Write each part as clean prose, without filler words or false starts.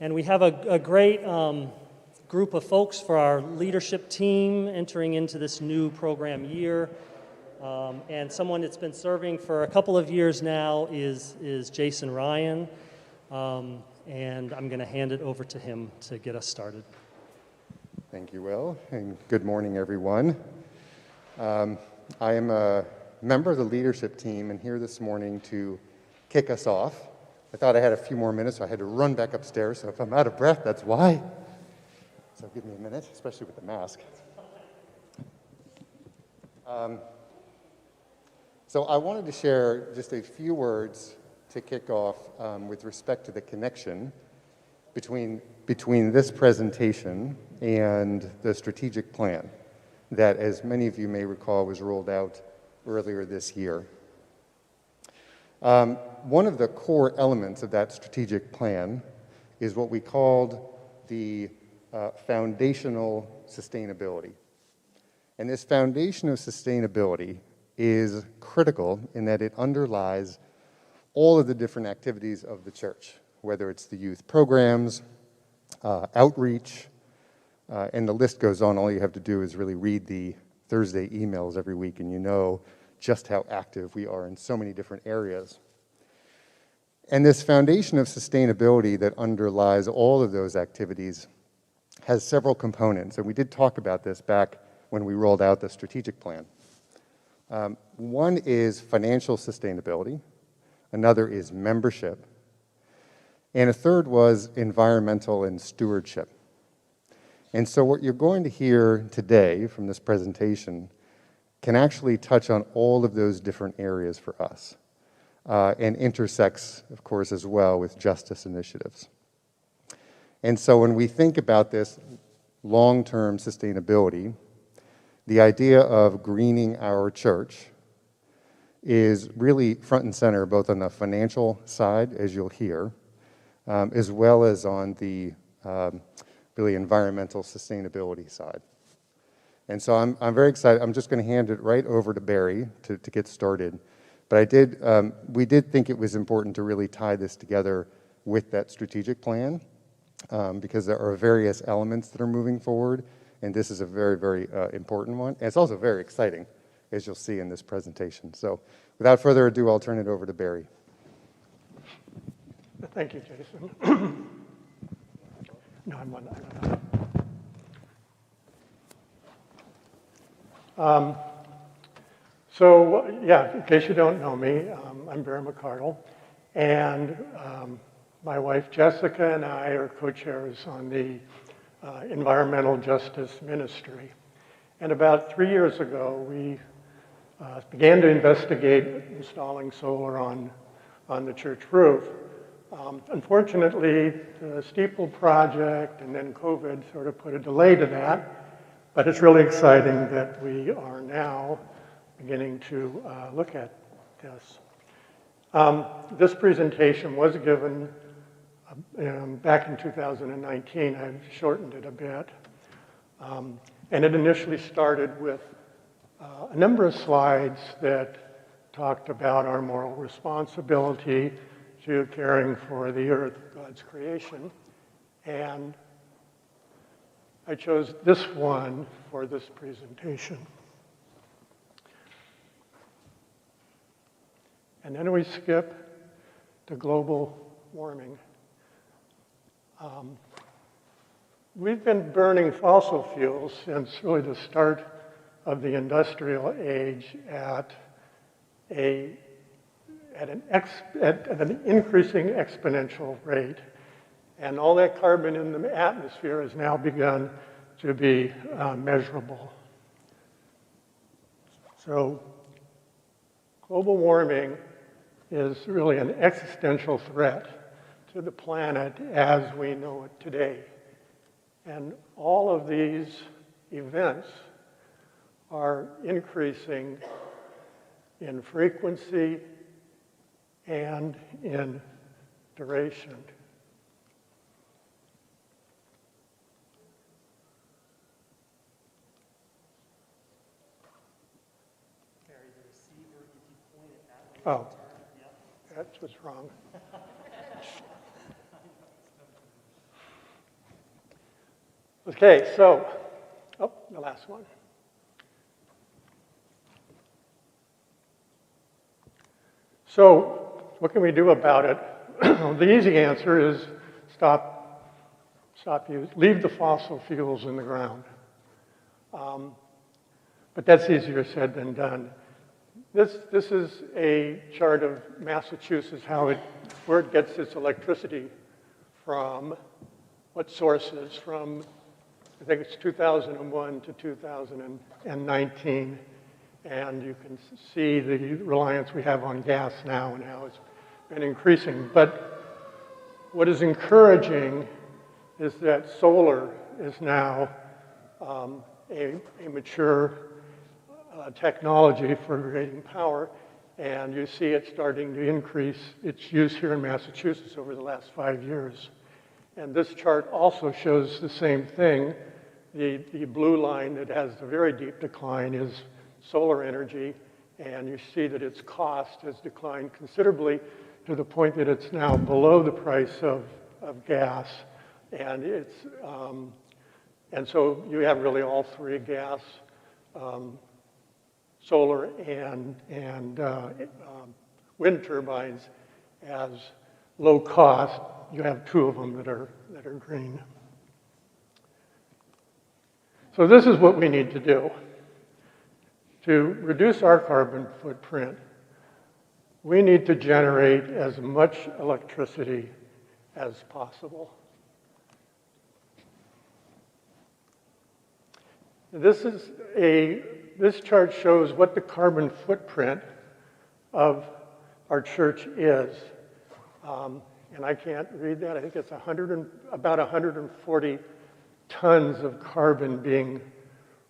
And we have a great group of folks for our leadership team entering into this new program year. And someone that's been serving for a couple of years now is Jason Ryan. And I'm going to hand it over to him to get us started. Thank you, Will, and good morning, everyone. I am a member of the leadership team and here this morning to kick us off. I thought I had a few more minutes, so I had to run back upstairs, so if I'm out of breath, that's why. So give me a minute, especially with the mask. So I wanted to share just a few words to kick off with respect to the connection between this presentation and the strategic plan that, as many of you may recall, was rolled out earlier this year. One of the core elements of that strategic plan is what we called the foundational sustainability. And this foundation of sustainability is critical in that it underlies all of the different activities of the church, whether it's the youth programs, outreach, and the list goes on. All you have to do is really read the Thursday emails every week, and you know just how active we are in so many different areas. And this foundation of sustainability that underlies all of those activities has several components, and we did talk about this back when we rolled out the strategic plan. One is financial sustainability, another is membership, and a third was environmental and stewardship. And so what you're going to hear today from this presentation can actually touch on all of those different areas for us, and intersects, of course, as well with justice initiatives. And so when we think about this long-term sustainability, the idea of greening our church is really front and center, both on the financial side, as you'll hear, as well as on the really environmental sustainability side. And so I'm very excited. I'm just going to hand it right over to Barry to get started. But we did think it was important to really tie this together with that strategic plan, because there are various elements that are moving forward, and this is a very, very important one. And it's also very exciting, as you'll see in this presentation. So without further ado, I'll turn it over to Barry. Thank you, Jason. No, I'm one. In case you don't know me, I'm Barry McCardle, and my wife Jessica and I are co-chairs on the Environmental Justice Ministry. And about 3 years ago, we began to investigate installing solar on the church roof. Unfortunately, the steeple project and then COVID sort of put a delay to that, but it's really exciting that we are now beginning to look at this. This presentation was given back in 2019. I've shortened it a bit. And it initially started with a number of slides that talked about our moral responsibility to caring for the earth, God's creation. And I chose this one for this presentation. And then we skip to global warming. We've been burning fossil fuels since really the start of the industrial age at an increasing exponential rate. And all that carbon in the atmosphere has now begun to be measurable. So global warming is really an existential threat to the planet as we know it today. And all of these events are increasing in frequency and in duration. Barry, the receiver, if you point it that way. Oh, that's what's wrong. Okay, so, oh, the last one. So, what can we do about it? The easy answer is leave the fossil fuels in the ground. But that's easier said than done. This is a chart of Massachusetts, where it gets its electricity from, what sources, from, I think it's 2001 to 2019. And you can see the reliance we have on gas now and how it's been increasing. But what is encouraging is that solar is now a mature technology for creating power, and you see it starting to increase its use here in Massachusetts over the last 5 years. And this chart also shows the same thing. The blue line that has the very deep decline is solar energy, and you see that its cost has declined considerably to the point that it's now below the price of gas. And and so you have really all three, gas, solar, and wind turbines as low cost. You have two of them that are green. So this is what we need to do. To reduce our carbon footprint, we need to generate as much electricity as possible. This chart shows what the carbon footprint of our church is. And I can't read that. I think it's about 140 tons of carbon being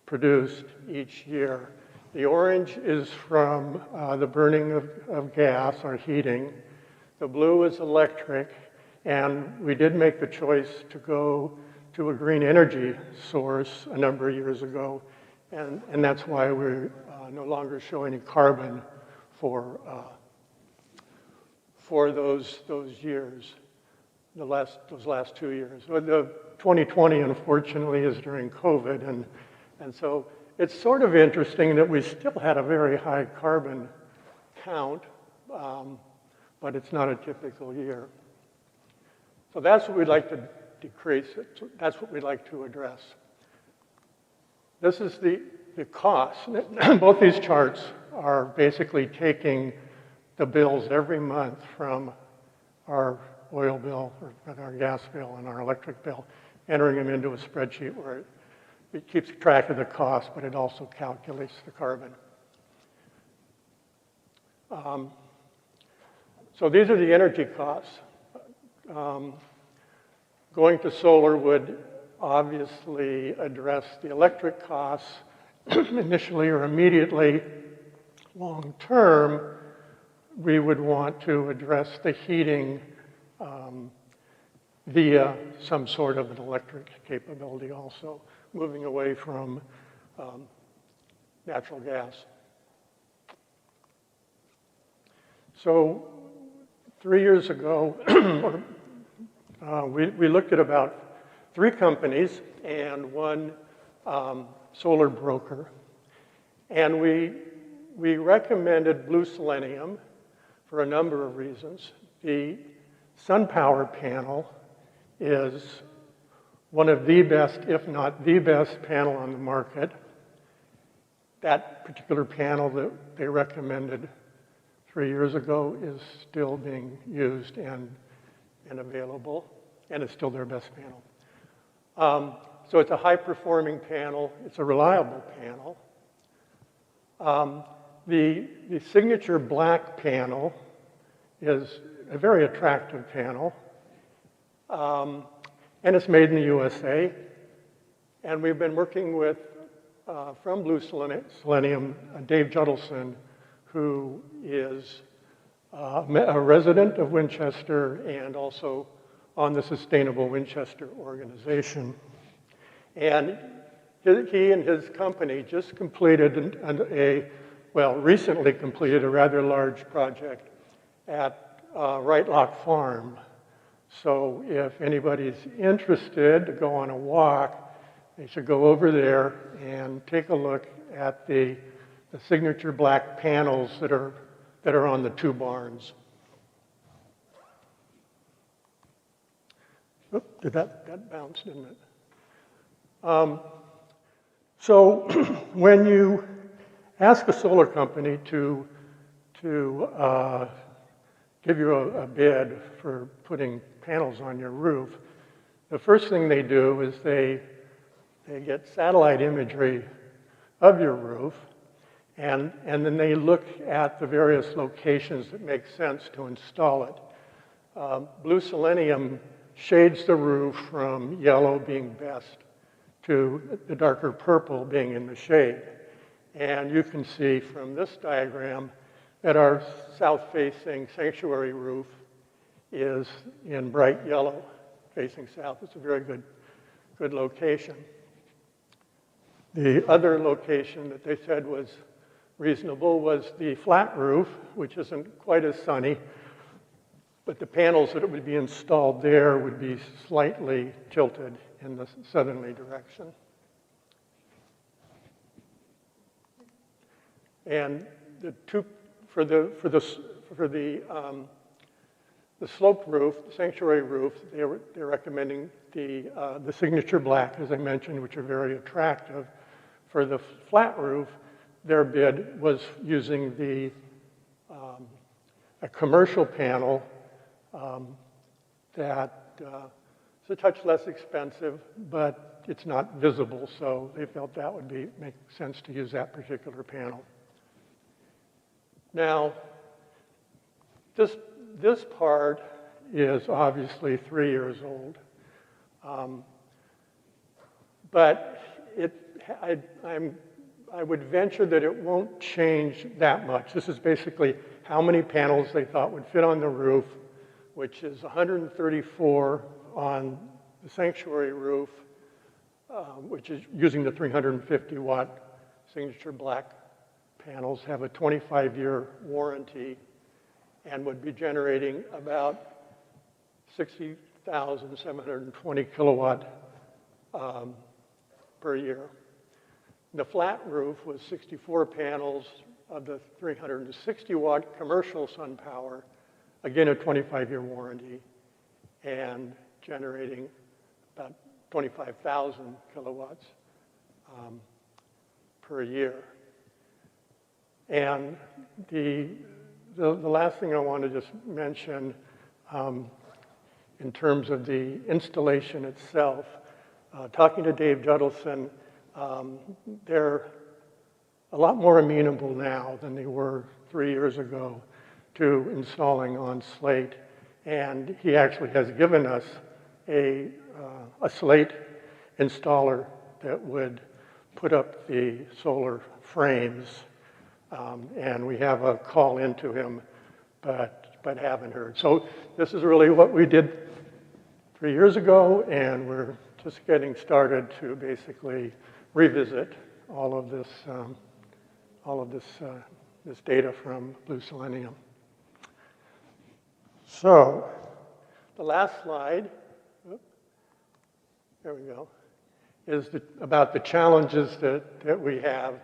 produced each year. The orange is from the burning of gas or heating. The blue is electric. And we did make the choice to go to a green energy source a number of years ago. And that's why we no longer show any carbon for those years, those last 2 years. The 2020, unfortunately, is during COVID, and so it's sort of interesting that we still had a very high carbon count, but it's not a typical year. So that's what we'd like to decrease. That's what we'd like to address. This is the cost. Both these charts are basically taking the bills every month from our oil bill, or our gas bill, and our electric bill, entering them into a spreadsheet where it keeps track of the cost, but it also calculates the carbon. So these are the energy costs. Going to solar would obviously address the electric costs initially or immediately. Long term, we would want to address the heating via some sort of an electric capability also, moving away from natural gas. So 3 years ago, we looked at about 3 companies and one solar broker. And we recommended blue selenium for a number of reasons. The SunPower panel is one of the best, if not the best, panel on the market. That particular panel that they recommended 3 years ago is still being used and available, and it's still their best panel. So it's a high-performing panel. It's a reliable panel. The signature black panel is a very attractive panel, and it's made in the USA. And we've been working with, from Blue Selenium, Dave Judelson, who is a resident of Winchester and also on the Sustainable Winchester organization. And he and his company just completed recently completed a rather large project at Right Lock Farm. So if anybody's interested to go on a walk, they should go over there and take a look at the signature black panels that are on the two barns. Oop, that bounced, didn't it? So when you ask a solar company to give you a bid for putting panels on your roof, the first thing they do is they get satellite imagery of your roof, and then they look at the various locations that make sense to install it. Blue selenium shades the roof from yellow being best to the darker purple being in the shade. And you can see from this diagram that our south-facing sanctuary roof is in bright yellow facing south. It's a very good location. The other location that they said was reasonable was the flat roof, which isn't quite as sunny, but the panels that would be installed there would be slightly tilted in the southerly direction. And for the sloped roof, the sanctuary roof, they're recommending the signature black, as I mentioned, which are very attractive. For the flat roof, their bid was using a commercial panel that is a touch less expensive, but it's not visible, so they felt that would make sense to use that particular panel. Now, this part is obviously 3 years old, but I would venture that it won't change that much. This is basically how many panels they thought would fit on the roof, which is 134 on the sanctuary roof, which is using the 350-watt signature black panels, have a 25-year warranty, and would be generating about 60,720 kilowatt per year. The flat roof was 64 panels of the 360-watt commercial sun power, again a 25-year warranty, and generating about 25,000 kilowatts per year. And the last thing I want to just mention in terms of the installation itself, talking to Dave Judelson, they're a lot more amenable now than they were 3 years ago to installing on slate. And he actually has given us a slate installer that would put up the solar frames. And we have a call into him, but haven't heard. So this is really what we did 3 years ago, and we're just getting started to basically revisit all of this data from Blue Selenium. So the last slide, there we go, is about the challenges that we have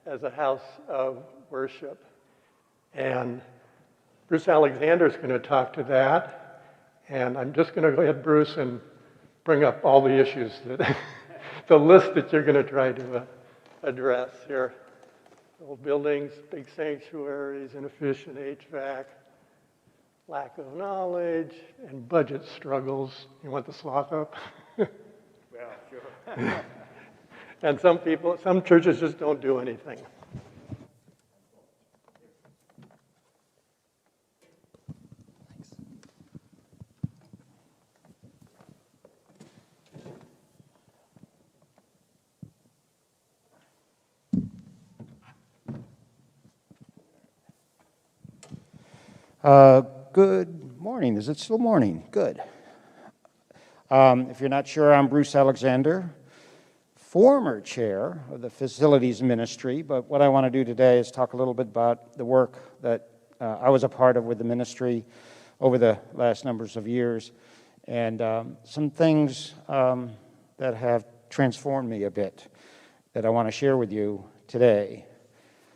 as a house of worship. And Bruce Alexander is going to talk to that. And I'm just going to go ahead, Bruce, and bring up all the issues, the list that you're going to try to address here. Old buildings, big sanctuaries, inefficient HVAC, lack of knowledge, and budget struggles. You want the sloth up? Well, sure. And some churches just don't do anything. Good morning. Is it still morning? Good. If you're not sure, I'm Bruce Alexander, former chair of the facilities ministry, but what I want to do today is talk a little bit about the work that I was a part of with the ministry over the last numbers of years, and some things that have transformed me a bit that I want to share with you today.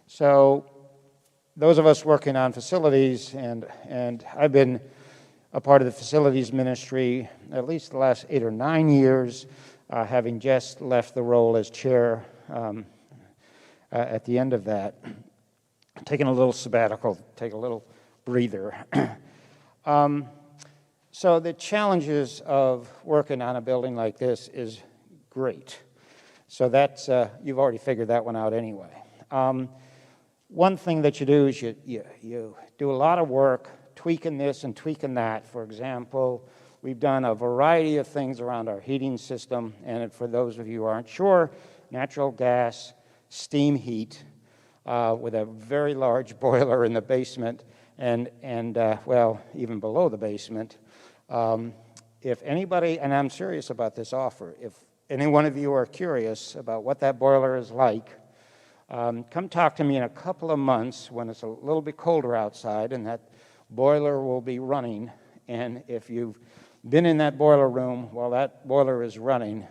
So those of us working on facilities, and I've been a part of the facilities ministry at least the last 8 or 9 years, having just left the role as chair at the end of that, taking a little sabbatical, take a little breather. So the challenges of working on a building like this is great. So that's, you've already figured that one out anyway. One thing that you do is you do a lot of work tweaking this and tweaking that. For example, we've done a variety of things around our heating system, and for those of you who aren't sure, natural gas, steam heat, with a very large boiler in the basement, and well, even below the basement. If anybody, and I'm serious about this offer, if any one of you are curious about what that boiler is like, come talk to me in a couple of months when it's a little bit colder outside and that boiler will be running. And if you've been in that boiler room while that boiler is running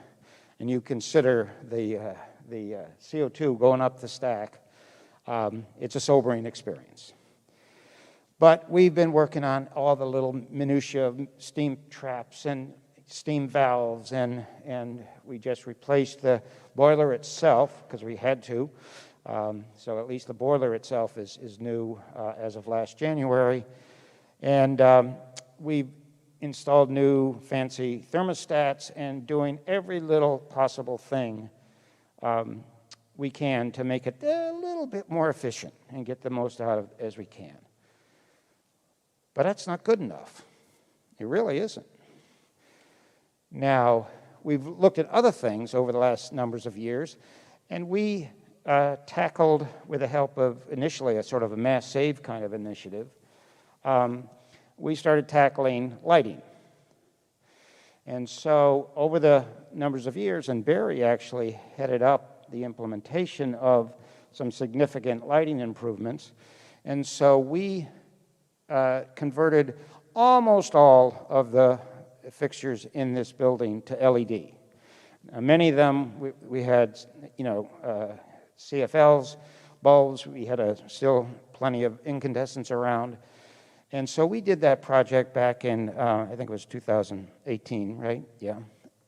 and you consider the CO2 going up the stack, it's a sobering experience. But we've been working on all the little minutiae of steam traps and steam valves, and we just replaced the boiler itself because we had to. So at least the boiler itself is new as of last January. And we've installed new fancy thermostats and doing every little possible thing we can to make it a little bit more efficient and get the most out of it as we can. But that's not good enough. It really isn't. Now, we've looked at other things over the last numbers of years, and we tackled, with the help of initially a sort of a mass save kind of initiative, we started tackling lighting. And so over the numbers of years, and Barry actually headed up the implementation of some significant lighting improvements, and so we converted almost all of the fixtures in this building to LED. Many of them, we had, CFLs, bulbs. We had still plenty of incandescents around. And so we did that project back in, I think it was 2018, right? Yeah.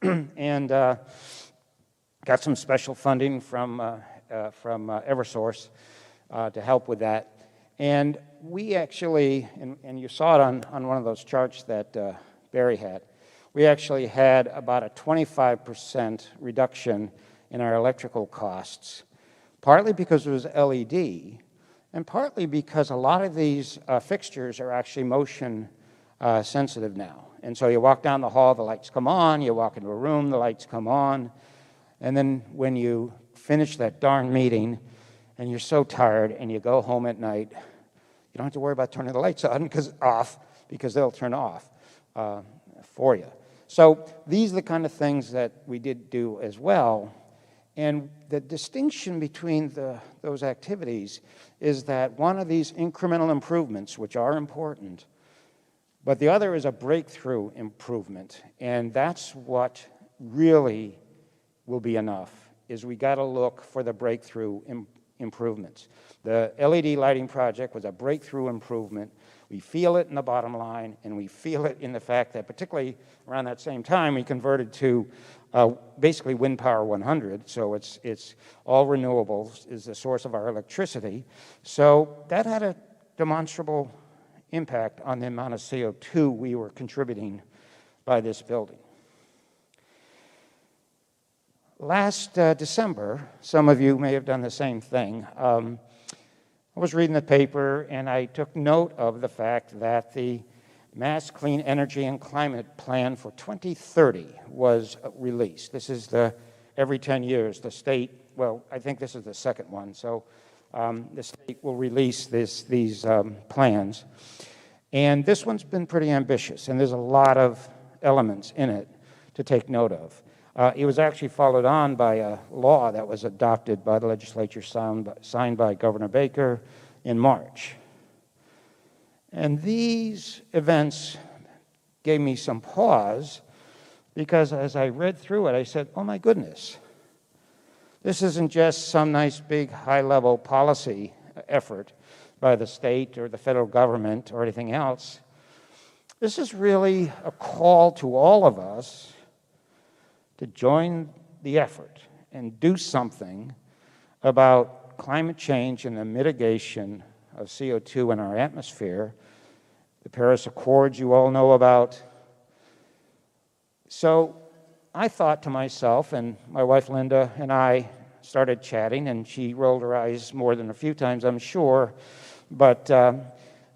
And got some special funding from Eversource to help with that. And we actually, and you saw it on one of those charts that Barry had, we actually had about a 25% reduction in our electrical costs, partly because it was LED, and partly because a lot of these fixtures are actually motion sensitive now. And so you walk down the hall, the lights come on, you walk into a room, the lights come on, and then when you finish that darn meeting and you're so tired and you go home at night, you don't have to worry about turning the lights on because they'll turn off for you. So these are the kind of things that we did do as well. And the distinction between those activities is that one of these incremental improvements, which are important, but the other is a breakthrough improvement. And that's what really will be enough, is we got to look for the breakthrough improvements. The LED lighting project was a breakthrough improvement. We feel it in the bottom line, and we feel it in the fact that particularly around that same time, we converted to basically wind power 100, so it's all renewables is the source of our electricity. So that had a demonstrable impact on the amount of CO2 we were contributing by this building. Last December, some of you may have done the same thing. I was reading the paper, and I took note of the fact that the Mass Clean Energy and Climate Plan for 2030 was released. This is every 10 years, the state, well, I think this is the second one, so the state will release these plans. And this one's been pretty ambitious, and there's a lot of elements in it to take note of. It was actually followed on by a law that was adopted by the legislature, signed by Governor Baker in March. And these events gave me some pause because as I read through it, I said, oh my goodness, this isn't just some nice big high-level policy effort by the state or the federal government or anything else. This is really a call to all of us to join the effort and do something about climate change and the mitigation of CO2 in our atmosphere. The Paris Accords you all know about. So I thought to myself, and my wife Linda and I started chatting, and she rolled her eyes more than a few times, I'm sure, but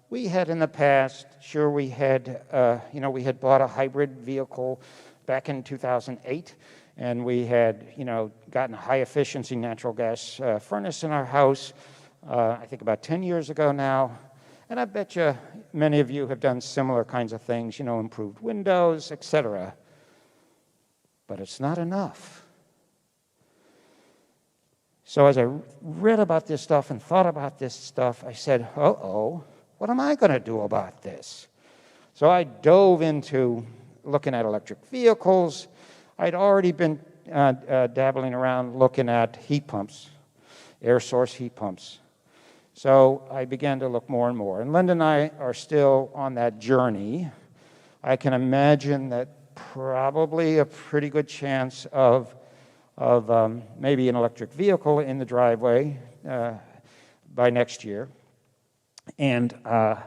we had in the past, sure, we had bought a hybrid vehicle back in 2008, and we had, gotten a high-efficiency natural gas furnace in our house, I think about 10 years ago now, and I bet you many of you have done similar kinds of things, improved windows, etc. But it's not enough. So as I read about this stuff and thought about this stuff, I said, uh-oh, what am I going to do about this? So I dove into looking at electric vehicles. I'd already been dabbling around looking at heat pumps, air source heat pumps. So I began to look more and more. And Linda and I are still on that journey. I can imagine that probably a pretty good chance of maybe an electric vehicle in the driveway by next year. And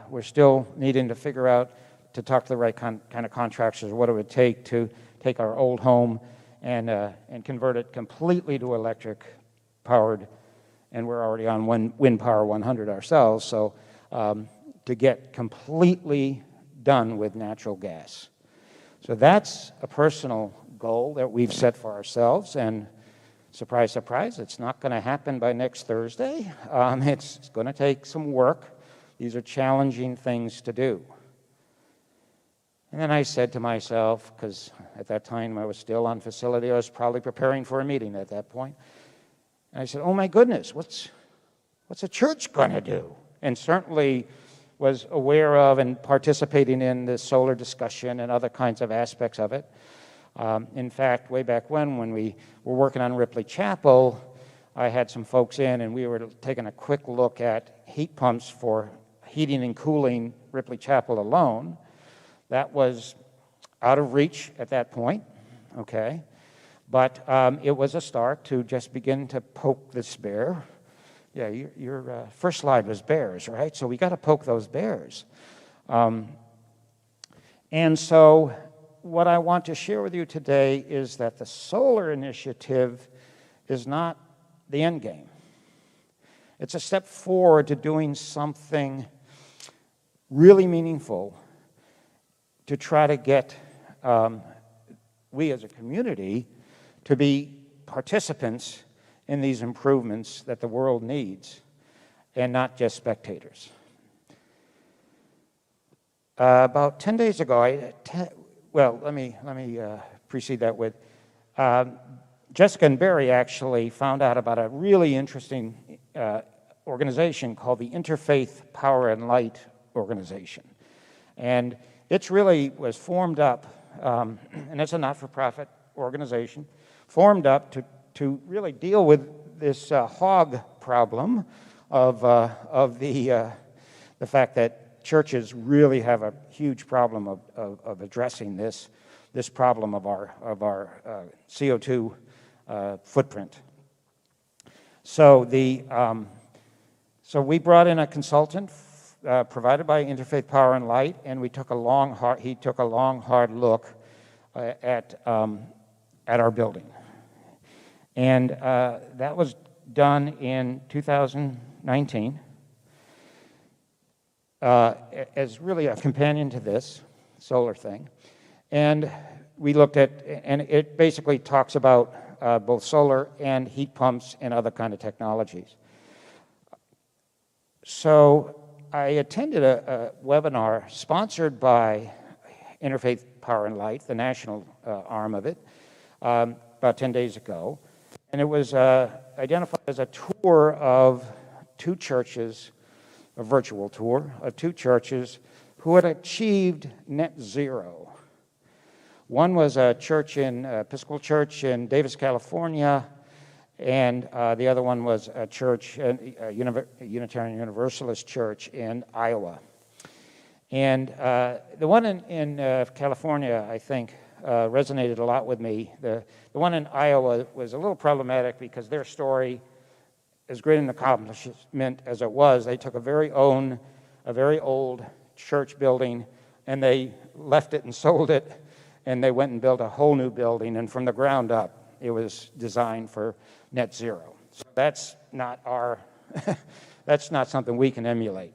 we're still needing to figure out, to talk to the right kind of contractors, what it would take to take our old home and convert it completely to electric powered. And we're already on Wind Power 100 ourselves, so to get completely done with natural gas. So that's a personal goal that we've set for ourselves, and surprise, surprise, it's not going to happen by next Thursday. It's going to take some work. These are challenging things to do. And then I said to myself, because at that time I was still on facility, I was probably preparing for a meeting at that point, and I said, oh my goodness, what's a church going to do? And certainly was aware of and participating in the solar discussion and other kinds of aspects of it. In fact, way back when we were working on Ripley Chapel, I had some folks in and we were taking a quick look at heat pumps for heating and cooling Ripley Chapel alone. That was out of reach at that point, okay? But it was a start to just begin to poke this bear. Yeah, your first slide was bears, right? So we got to poke those bears. And so what I want to share with you today is that the solar initiative is not the end game. It's a step forward to doing something really meaningful to try to get we as a community to be participants in these improvements that the world needs, and not just spectators. About 10 days ago, let me precede that with, Jessica and Barry actually found out about a really interesting organization called the Interfaith Power and Light Organization. And it really was formed up, and it's a not-for-profit organization, formed up to really deal with this hog problem of the fact that churches really have a huge problem of addressing this problem of our CO2 footprint. So we brought in a consultant provided by Interfaith Power and Light, and he took a long hard look at our building. And that was done in 2019 as really a companion to this solar thing. And we looked at, and it basically talks about both solar and heat pumps and other kind of technologies. So I attended a webinar sponsored by Interfaith Power and Light, the national arm of it, about 10 days ago. And it was identified as a tour of two churches, a virtual tour of two churches who had achieved net zero. One was a church in Episcopal church in Davis, California, and the other one was a church, a Unitarian Universalist church in Iowa. And the one in California, I think, resonated a lot with me. The one in Iowa was a little problematic because their story, as great an accomplishment as it was, they took a very old church building, and they left it and sold it, and they went and built a whole new building, and from the ground up, it was designed for net zero. So that's not that's not something we can emulate.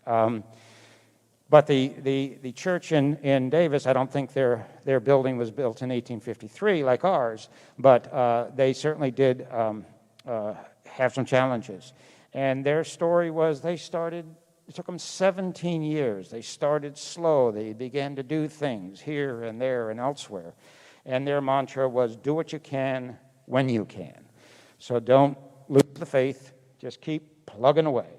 But the church in Davis, I don't think their building was built in 1853 like ours, but they certainly did have some challenges. And their story was it took them 17 years. They started slow. They began to do things here and there and elsewhere. And their mantra was, do what you can when you can. So don't lose the faith. Just keep plugging away.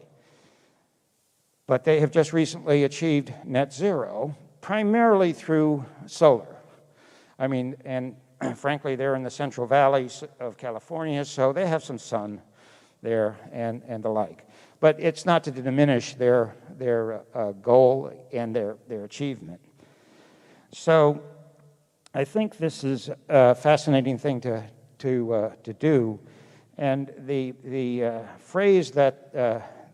But they have just recently achieved net zero, primarily through solar. I mean, and frankly, they're in the Central Valley of California, so they have some sun there and the like. But it's not to diminish their goal and their achievement. So I think this is a fascinating thing to do. And the phrase that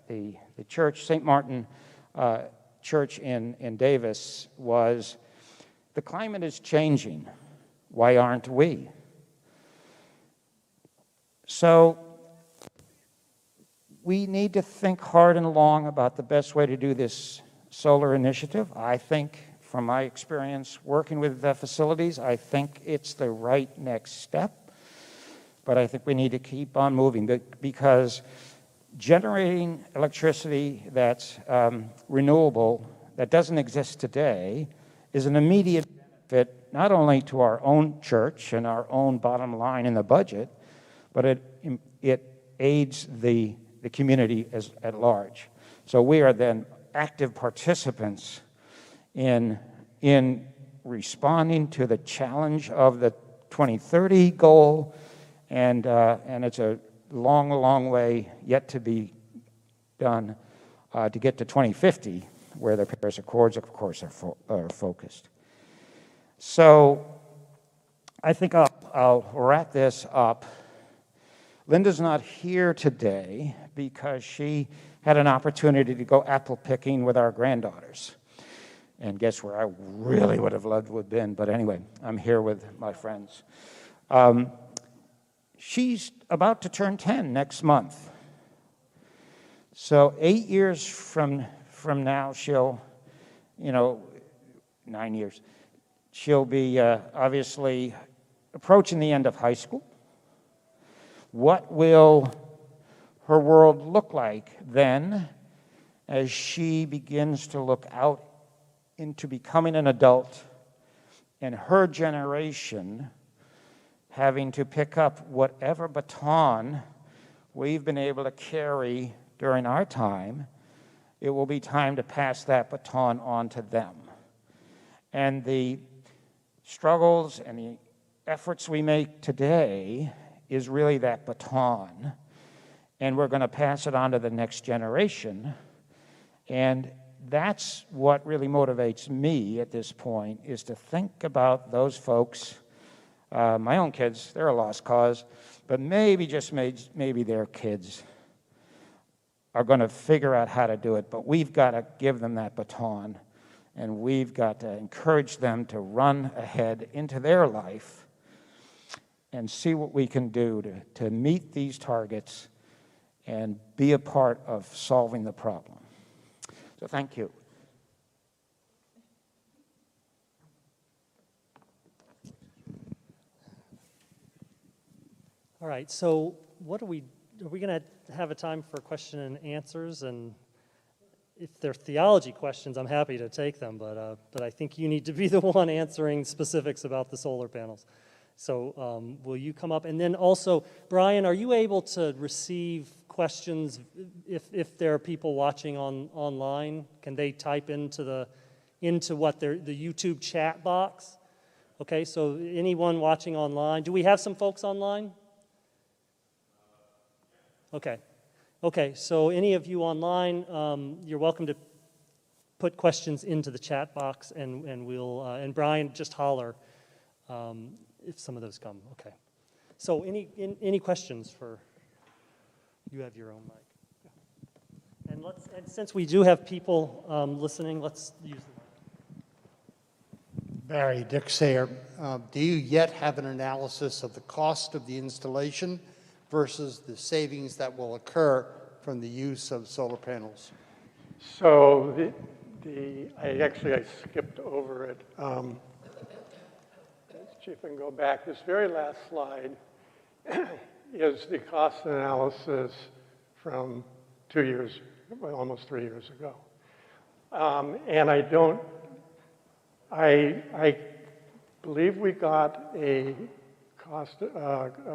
the church, St. Martin Church in Davis, was, the climate is changing. Why aren't we? So we need to think hard and long about the best way to do this solar initiative. I think, from my experience working with the facilities, I think it's the right next step. But I think we need to keep on moving because generating electricity that's renewable, that doesn't exist today, is an immediate benefit not only to our own church and our own bottom line in the budget, but it aids the community at large. So we are then active participants in responding to the challenge of the 2030 goal, and it's a long way yet to be done to get to 2050, where the Paris Accords, of course, are focused. So I think I'll wrap this up. Linda's not here today because she had an opportunity to go apple picking with our granddaughters. And guess where I really would have loved to have been, but anyway, I'm here with my friends. She's about to turn 10 next month. So 8 years from now, she'll, 9 years, she'll be obviously approaching the end of high school. What will her world look like then as she begins to look out into becoming an adult and her generation having to pick up whatever baton we've been able to carry during our time? It will be time to pass that baton on to them. And the struggles and the efforts we make today is really that baton, and we're going to pass it on to the next generation. And that's what really motivates me at this point, is to think about those folks. My own kids, they're a lost cause, but maybe, just maybe their kids are going to figure out how to do it, but we've got to give them that baton, and we've got to encourage them to run ahead into their life and see what we can do to meet these targets and be a part of solving the problem. So thank you. All right, so are we going to have a time for question and answers? And if they're theology questions, I'm happy to take them, but I think you need to be the one answering specifics about the solar panels. So will you come up? And then also, Brian, are you able to receive questions if there are people watching online? Can they type into the YouTube chat box? Okay, so anyone watching online? Do we have some folks online? Okay. Okay, so any of you online, you're welcome to put questions into the chat box, and we'll, and Brian, just holler if some of those come. Okay. So any questions for, you have your own mic. And since we do have people listening, let's use the mic. Barry, Dick Sayer, do you yet have an analysis of the cost of the installation versus the savings that will occur from the use of solar panels? So I skipped over it. Let's see if I can go back. This very last slide is the cost analysis from 2 years, well, almost 3 years ago. And I believe we got a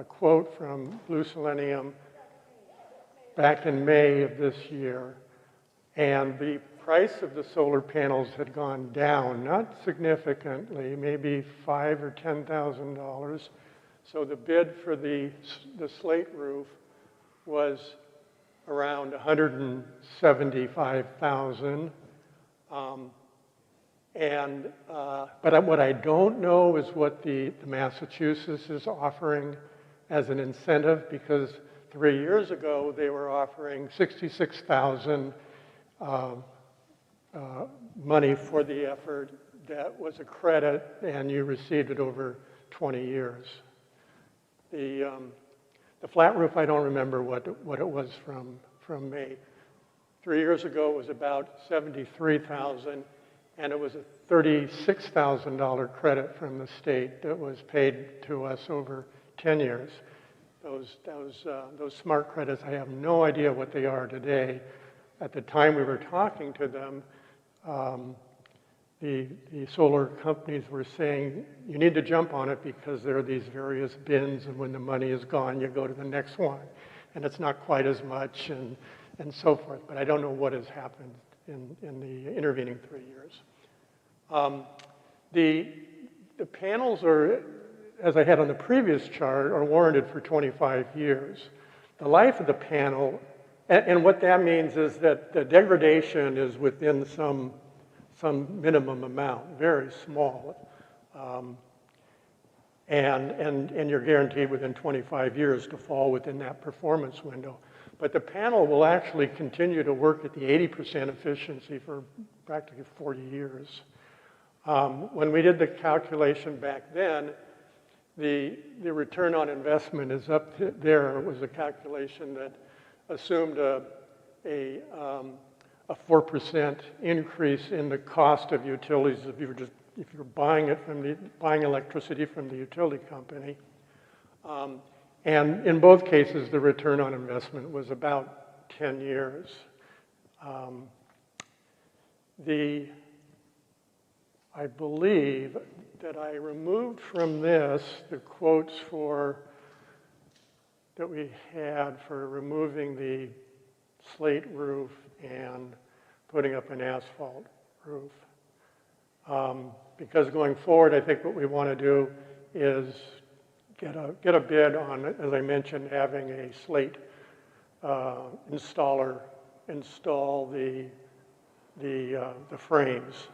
quote from Blue Selenium back in May of this year, and the price of the solar panels had gone down, not significantly, maybe $5,000 or $10,000. So the bid for the slate roof was around $175,000. But what I don't know is what the Massachusetts is offering as an incentive, because 3 years ago they were offering $66,000 money for the effort. That was a credit, and you received it over 20 years. The flat roof, I don't remember what it was from May. 3 years ago it was about $73,000. And it was a $36,000 credit from the state that was paid to us over 10 years. Those smart credits, I have no idea what they are today. At the time we were talking to them, the solar companies were saying, you need to jump on it because there are these various bins, and when the money is gone, you go to the next one. And it's not quite as much, and so forth. But I don't know what has happened in the intervening 3 years. The panels are, as I had on the previous chart, are warranted for 25 years. The life of the panel, and what that means is that the degradation is within some minimum amount, very small. And you're guaranteed within 25 years to fall within that performance window. But the panel will actually continue to work at the 80% efficiency for practically 40 years. When we did the calculation back then, the return on investment is up there. It was a calculation that assumed a 4% increase in the cost of utilities if you're buying electricity from the utility company. And in both cases, the return on investment was about 10 years. I believe that I removed from this the quotes that we had for removing the slate roof and putting up an asphalt roof. Because going forward, I think what we want to do is get a bid on, as I mentioned, having a slate installer install the frames.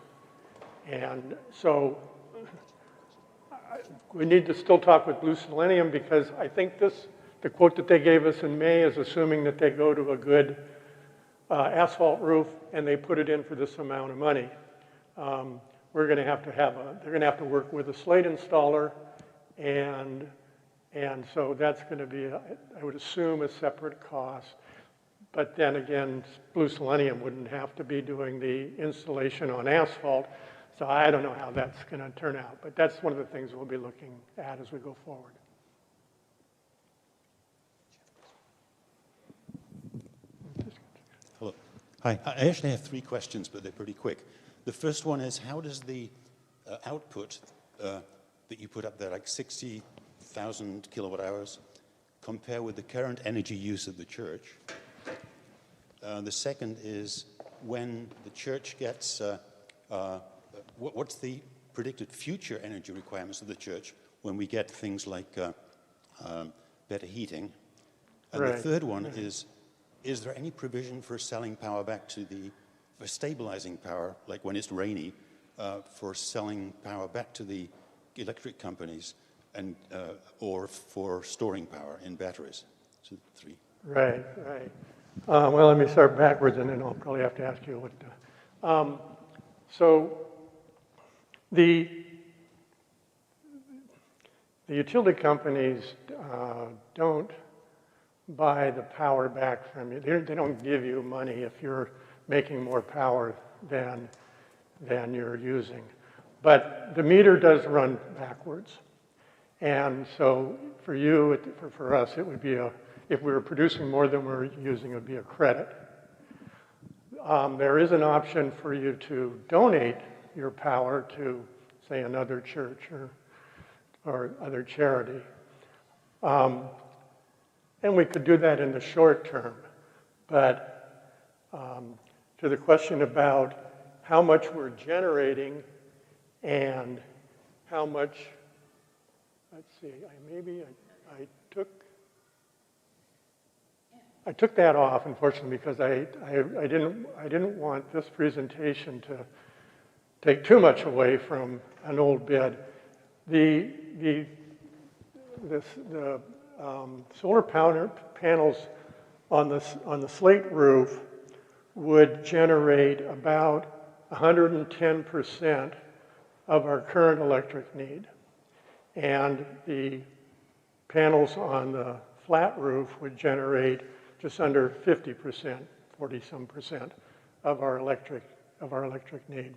And so we need to still talk with Blue Selenium, because I think the quote that they gave us in May is assuming that they go to a good asphalt roof and they put it in for this amount of money. We're going to have to they're going to have to work with a slate installer, and so that's going to be, I would assume, a separate cost. But then again, Blue Selenium wouldn't have to be doing the installation on asphalt. So I don't know how that's going to turn out, but that's one of the things we'll be looking at as we go forward. Hello. Hi. I actually have 3 questions, but they're pretty quick. The first one is, how does the output that you put up there, like 60,000 kilowatt hours, compare with the current energy use of the church? The second is, when the church gets, what's the predicted future energy requirements of the church when we get things like better heating? And Right. the third one is there any provision for selling power back to for stabilizing power, like when it's rainy, for selling power back to the electric companies and or for storing power in batteries? So 3. Right, right. Well, let me start backwards, and then I'll probably have to ask you what to. So the utility companies don't buy the power back from you. They don't give you money if you're making more power than you're using. But the meter does run backwards. And so for you, for us, it would be if we were producing more than we're using, it would be a credit. There is an option for you to donate your power to, say, another church or other charity. And we could do that in the short term. But to the question about how much we're generating and how much, let's see, I took that off, unfortunately, because I didn't want this presentation to take too much away from an old bid. The solar panels on the slate roof would generate about 110% of our current electric need. And the panels on the flat roof would generate just under 50%, 40-some percent of our electric need.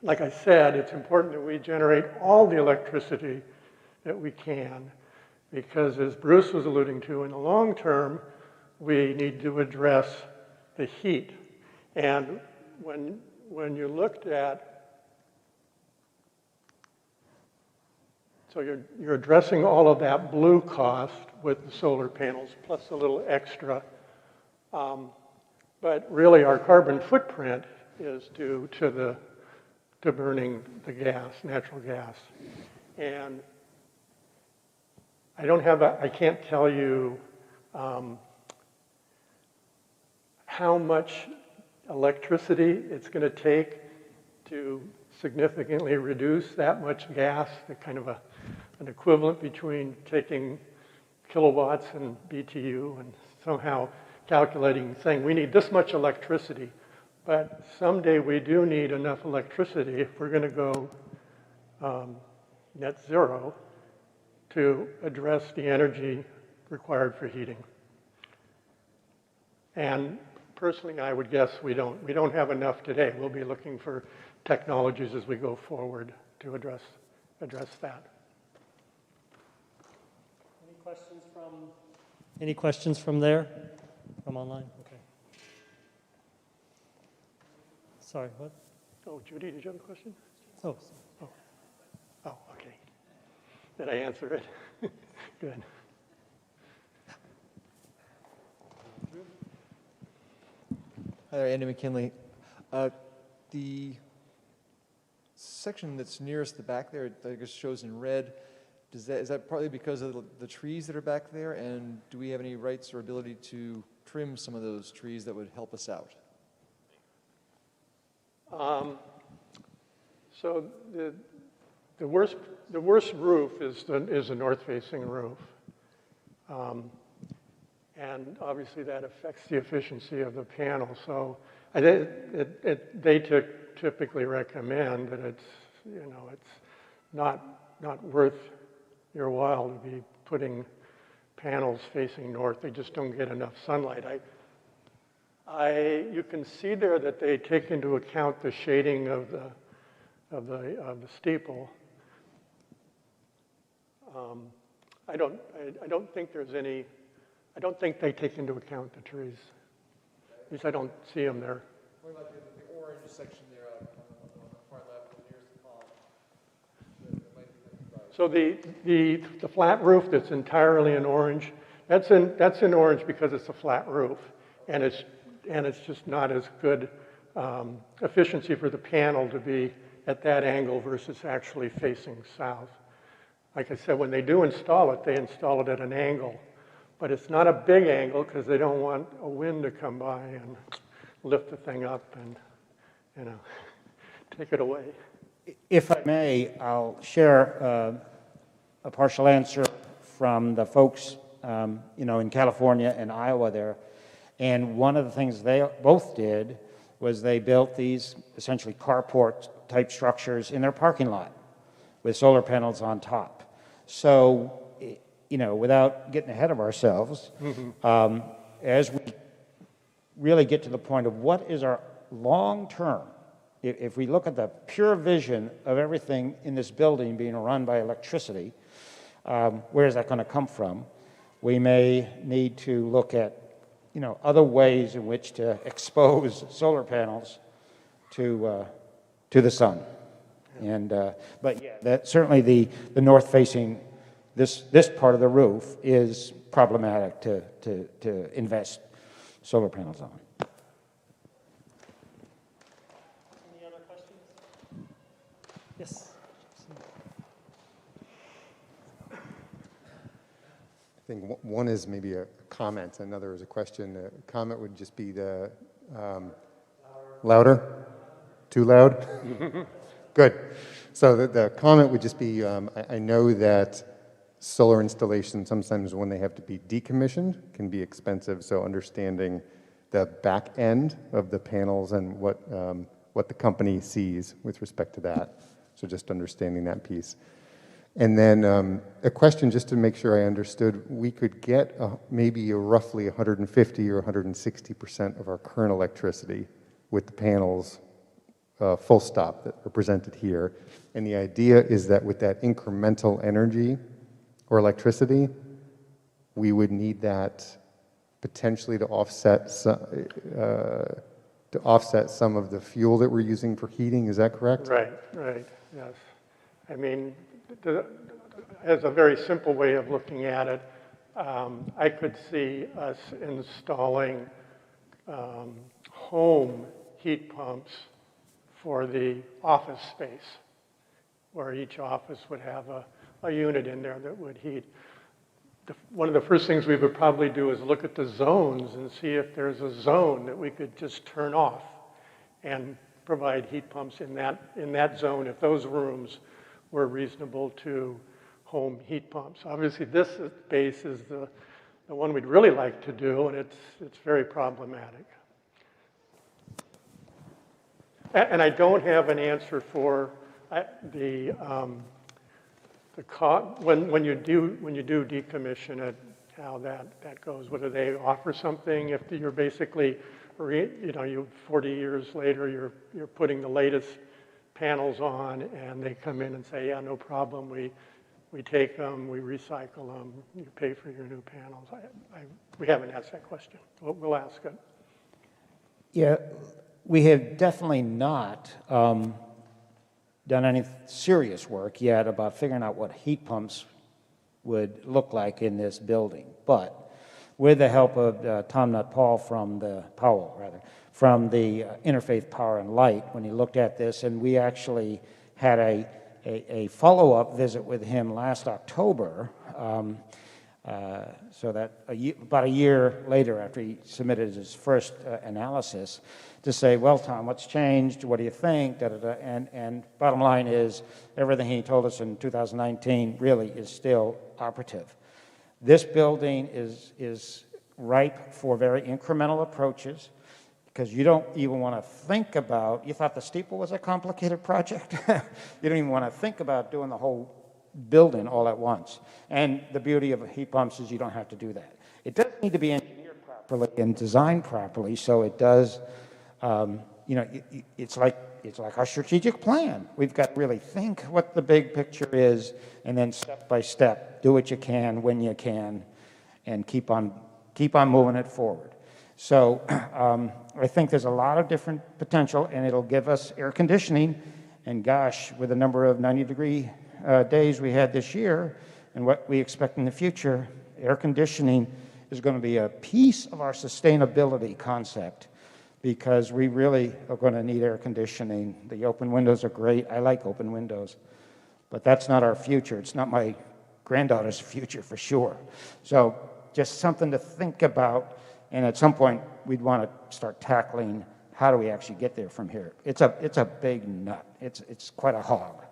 Like I said, it's important that we generate all the electricity that we can, because as Bruce was alluding to, in the long term, we need to address the heat. And when you looked at, so you're addressing all of that blue cost with the solar panels, plus a little extra. But really, our carbon footprint is due to burning the gas, natural gas. And I can't tell you how much electricity it's going to take to significantly reduce that much gas, the kind of an equivalent between taking kilowatts and BTU and somehow calculating, saying we need this much electricity. But someday we do need enough electricity if we're going to go net zero to address the energy required for heating. And personally, I would guess we don't have enough today. We'll be looking for technologies as we go forward to address that. Any questions from there? From online? Okay. Sorry, what? Oh, Judy, did you have a question? Oh. Oh, okay. Did I answer it? Good. Hi there, Andy McKinley. The section that's nearest the back there, I guess shows in red. Is that partly because of the trees that are back there? And do we have any rights or ability to trim some of those trees that would help us out? So the worst roof is the north-facing roof, and obviously that affects the efficiency of the panel. So they typically recommend that it's not worth your while to be putting panels facing north. They just don't get enough sunlight. You can see there that they take into account the shading of the steeple. I don't think there's any. I don't think they take into account the trees. At least I don't see them there. What about the orange section there on the far left, nearest the pond? So the flat roof that's entirely in orange, that's in orange because it's a flat roof, and it's just not as good efficiency for the panel to be at that angle versus actually facing south. Like I said, when they do install it, they install it at an angle. But it's not a big angle because they don't want a wind to come by and lift the thing up and, you know, take it away. If I may, I'll share a partial answer from the folks, in California and Iowa there. And one of the things they both did was they built these essentially carport-type structures in their parking lot with solar panels on top. So, without getting ahead of ourselves, as we really get to the point of what is our long-term, if we look at the pure vision of everything in this building being run by electricity, where is that going to come from? We may need to look at, other ways in which to expose solar panels to the sun. And but yeah, that certainly the north-facing this part of the roof is problematic to invest solar panels on. Any other questions? Yes. I think one is maybe a comment, another is a question. The comment would just be the louder? Too loud? Good. So the comment would just be, I know that solar installations, sometimes when they have to be decommissioned, can be expensive, so understanding the back end of the panels and what the company sees with respect to that. So just understanding that piece. And then a question just to make sure I understood, we could get maybe roughly 150 or 160% of our current electricity with the panels full stop that are presented here. And the idea is that with that incremental energy or electricity, we would need that potentially to offset some of the fuel that we're using for heating. Is that correct? Right, yes. I mean, as a very simple way of looking at it, I could see us installing home heat pumps for the office space, where each office would have a unit in there that would heat. One of the first things we would probably do is look at the zones and see if there's a zone that we could just turn off and provide heat pumps in that zone if those rooms were reasonable to home heat pumps. Obviously, this space is the one we'd really like to do, and it's very problematic. And I don't have an answer for the cost when you do decommission it, how that goes. Whether they offer something if you're basically, 40 years later you're putting the latest panels on, and they come in and say, yeah, no problem. We take them, we recycle them. You pay for your new panels. We haven't asked that question. We'll ask it. Yeah. We have definitely not done any serious work yet about figuring out what heat pumps would look like in this building. But with the help of Tom Nutt-Powell from the Interfaith Power and Light, when he looked at this, and we actually had a follow-up visit with him last October, so that about a year later after he submitted his first analysis, to say, well, Tom, what's changed? What do you think? And bottom line is, everything he told us in 2019 really is still operative. This building is ripe for very incremental approaches, because you don't even want to think about, you thought the steeple was a complicated project? You don't even want to think about doing the whole building all at once. And the beauty of heat pumps is you don't have to do that. It does need to be engineered properly and designed properly, so it does, it's like our strategic plan. We've got to really think what the big picture is, and then step by step, do what you can when you can, and keep on moving it forward. So I think there's a lot of different potential, and it'll give us air conditioning. And gosh, with the number of 90-degree days we had this year and what we expect in the future, air conditioning is going to be a piece of our sustainability concept, because we really are going to need air conditioning. The open windows are great. I like open windows. But that's not our future. It's not my granddaughter's future for sure. So just something to think about. And at some point, we'd want to start tackling how do we actually get there from here. It's a big nut. It's quite a hog.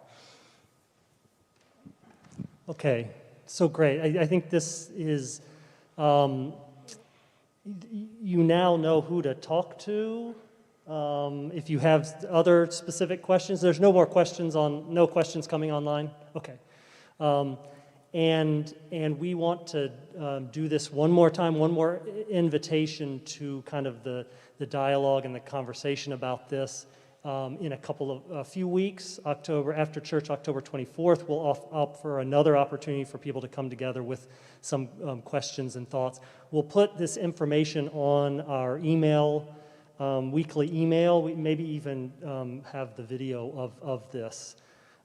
Okay, so great. I think this is, you now know who to talk to. If you have other specific questions, there's no questions coming online? Okay. And we want to do this one more time, one more invitation to kind of the dialogue and the conversation about this in a few weeks. After church, October 24th, we'll offer another opportunity for people to come together with some questions and thoughts. We'll put this information on our weekly email. We maybe even have the video of this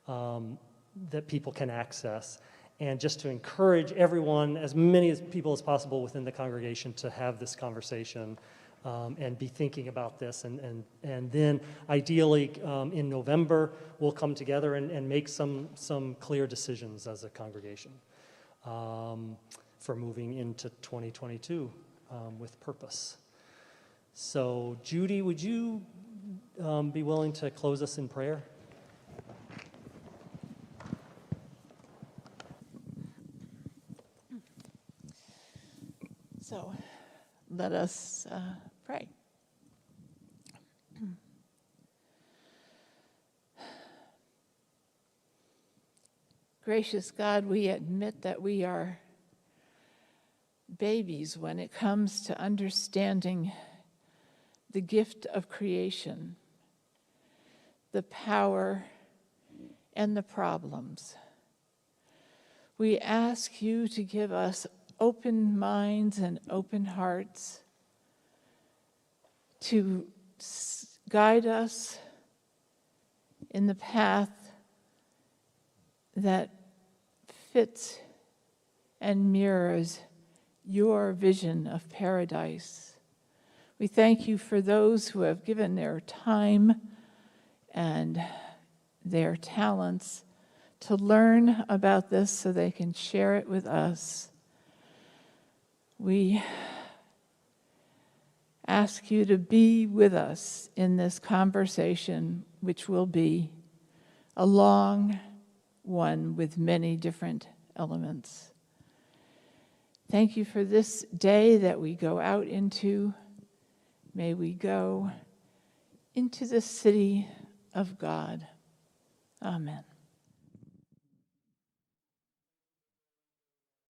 that people can access. And just to encourage everyone, as many people as possible within the congregation, to have this conversation and be thinking about this. And then ideally in November, we'll come together and make some clear decisions as a congregation for moving into 2022 with purpose. So Judy, would you be willing to close us in prayer? So let us pray. Gracious God, we admit that we are babies when it comes to understanding the gift of creation, the power and the problems. We ask you to give us open minds and open hearts to guide us in the path that fits and mirrors your vision of paradise. We thank you for those who have given their time and their talents to learn about this so they can share it with us. We ask you to be with us in this conversation, which will be a long one with many different elements. Thank you for this day that we go out into. May we go into the city of God. Amen.